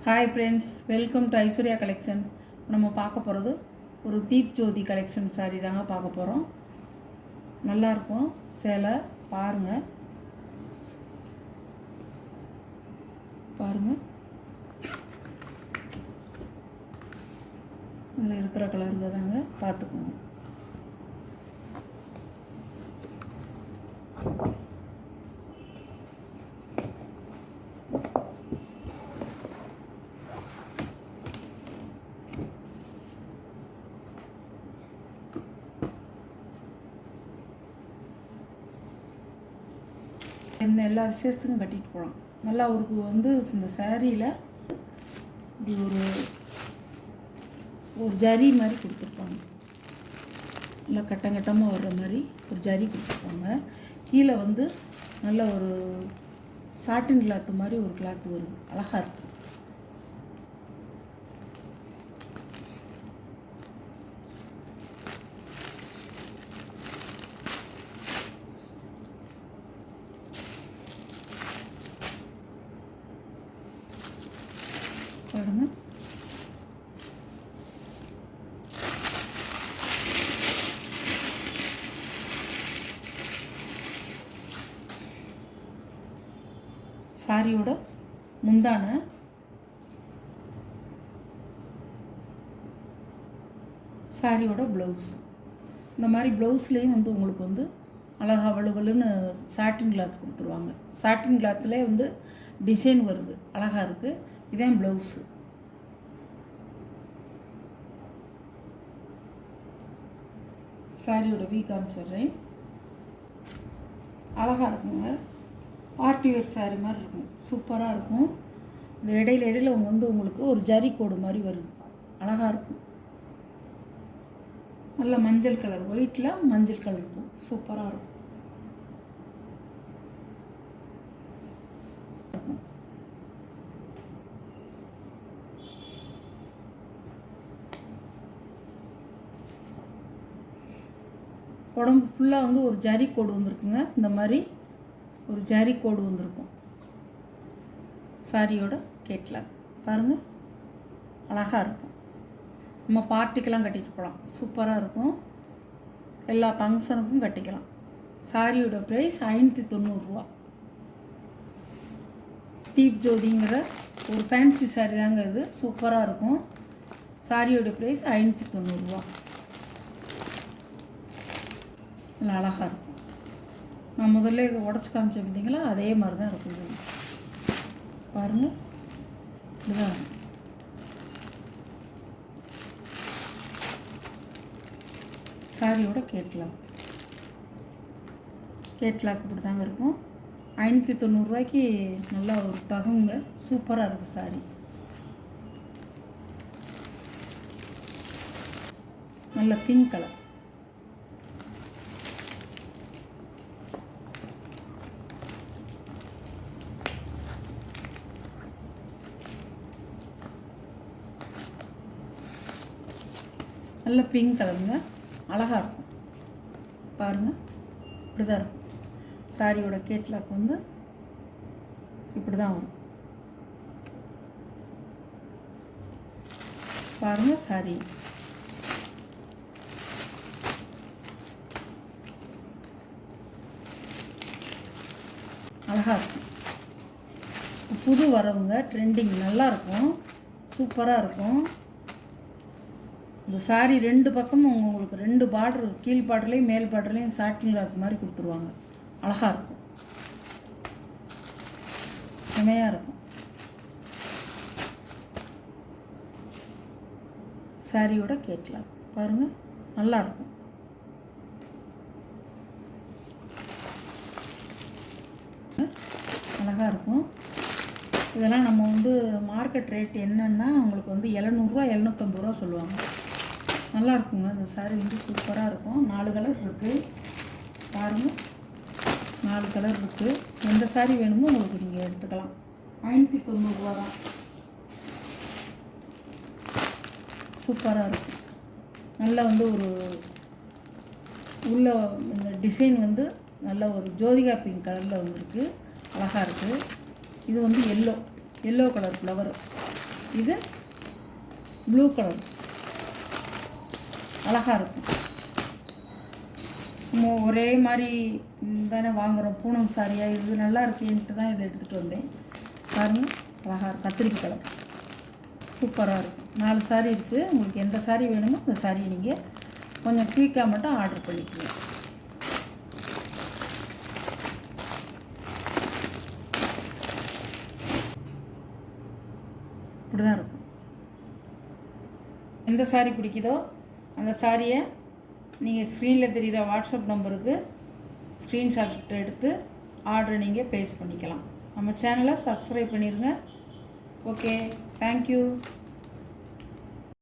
Hi friends, welcome to Aishwarya collection. நம்ம பார்க்க போகிறது ஒரு தீப் ஜோதி கலெக்ஷன் சாரீ தாங்க பார்க்க போகிறோம். நல்லாயிருக்கும் சேலை. பாருங்கள் இதில் இருக்கிற கலருங்க தாங்க, பார்த்துக்கோங்க. இந்த எல்லா விசேஷத்துக்கும் கட்டிட்டு போகலாம். நல்லா ஒரு இந்த சேரீயில் இப்படி ஒரு ஜரி மாதிரி கொடுத்துருப்பாங்க. நல்லா கட்டமாக வர்ற மாதிரி ஒரு ஜரி கொடுத்துருப்பாங்க. கீழே நல்ல ஒரு சாட்டின் கிளாத்து மாதிரி ஒரு கிளாத்து வருது. அழகாக இருக்கும். பாருங்க, சாரியோட முந்தான சாரியோட ப்ளவுஸ். இந்த மாதிரி ப்ளவுஸ்லேயும் உங்களுக்கு அழகா வலுவலுன்னு சாட்டின் கிளாத் கொடுத்துருவாங்க. சாட்டின் கிளாத்துலேயே டிசைன் வருது, அழகாக இருக்குது. இதான் ப்ளவுஸு. சாரியோட வீ காமிச்சிட்றேன். அழகாக இருக்குங்க. பார்ட்டி வேர் சாரி மாதிரி இருக்கும். சூப்பராக இருக்கும். இந்த இடையில உங்களுக்கு ஒரு ஜரி கோடு மாதிரி வருது. அழகாக இருக்கும். நல்ல மஞ்சள் கலர், ஒயிட்டில் மஞ்சள் கலர் பூ. சூப்பராக இருக்கும். உடம்பு ஃபுல்லாக ஒரு ஜரி கோடு வந்திருக்குங்க. இந்த மாதிரி ஒரு ஜரி கோடு வந்திருக்கும். சாரியோட கேட்லாக் பாருங்கள், அழகாக இருக்கும். நம்ம பார்ட்டிக்கெல்லாம் கட்டிட்டு போகலாம். சூப்பராக இருக்கும். எல்லா ஃபங்க்ஷனுக்கும் கட்டிக்கலாம். சாரியோட ப்ரைஸ் 590 ரூபா. தீப் ஜோதிங்கிற ஒரு ஃபேன்சி சாரி தாங்க இது. சூப்பராக இருக்கும். சாரியோட ப்ரைஸ் 590 ரூபா. நல்லா அழகாக இருக்கும். நான் முதல்ல இதை உடச்சி காமிச்சேன் பார்த்தீங்களா, அதே மாதிரி தான் இருக்கும். பாருங்கள், இதுதான் சாரியோட கேட்லாக். இப்படி தாங்க இருக்கும். 590 ரூபாய்க்கு நல்லா ஒரு தகுங்க. சூப்பராக இருக்குது சாரி. நல்ல பிங்க் கலர். நல்ல பிங்க் கலருங்க. அழகாக இருக்கும். பாருங்கள், இப்படி தான் இருக்கும். சாரியோட கேட்லாக் இப்படி தான் வரும். பாருங்கள், சாரி அழகாக இருக்கும். புது வரவுங்க, ட்ரெண்டிங், நல்லாயிருக்கும். சூப்பராக இருக்கும். இந்த சாரி 2 பக்கமும் உங்களுக்கு 2 பார்டர், கீழ் பார்டர்லேயும் மேல் பார்டர்லேயும் சாட்டின் கிளாத் மாதிரி கொடுத்துருவாங்க. அழகாக இருக்கும். செமையாக இருக்கும். சாரியோட கேட்லாக் பாருங்கள், நல்லாயிருக்கும். அழகாக இருக்கும். இதெல்லாம் நம்ம மார்க்கெட் ரேட் என்னன்னா உங்களுக்கு 700 ரூபா 750 ரூபா சொல்லுவாங்க. நல்லா இருக்குங்க. இந்த சாரி சூப்பராக இருக்கும். 4 கலர் இருக்குது. பாருங்கள், 4 கலர் இருக்குது. எந்த சாரி வேணுமோ உங்களுக்கு நீங்கள் எடுத்துக்கலாம். 590 ரூபா தான். சூப்பராக இருக்கும். நல்லா ஒரு உள்ள இந்த டிசைன் நல்ல ஒரு ஜோதிகா பிங்க் கலரில் வந்திருக்கு. அழகாக இருக்குது. இது எல்லோ கலர் ஃப்ளவர். இது ப்ளூ கலர் அழகாக இருக்கும். நம்ம ஒரே மாதிரி தானே வாங்குகிறோம் பூனம் சாரியாக, இது நல்லா இருக்கேன்ட்டு தான் இதை எடுத்துகிட்டு வந்தேன். பாருங்கள் அழகாக இருக்கும். கத்திரிப்பு கலர் சூப்பராக இருக்கும். 4 சாரி இருக்குது. உங்களுக்கு எந்த சாரி வேணுமோ அந்த சாரியை நீங்கள் கொஞ்சம் குயிக்காக மட்டும் ஆர்டர் பண்ணிக்கலாம். இப்படி தான் இருக்கும். எந்த சாரி பிடிக்குதோ அந்த சாரியை நீங்கள் ஸ்க்ரீனில் தெரிகிற வாட்ஸ்அப் நம்பருக்கு ஸ்க்ரீன்ஷாட் எடுத்து ஆர்டரை நீங்கள் ப்ளேஸ் பண்ணிக்கலாம். நம்ம சேனலை சப்ஸ்கிரைப் பண்ணிடுங்க. Okay, thank you.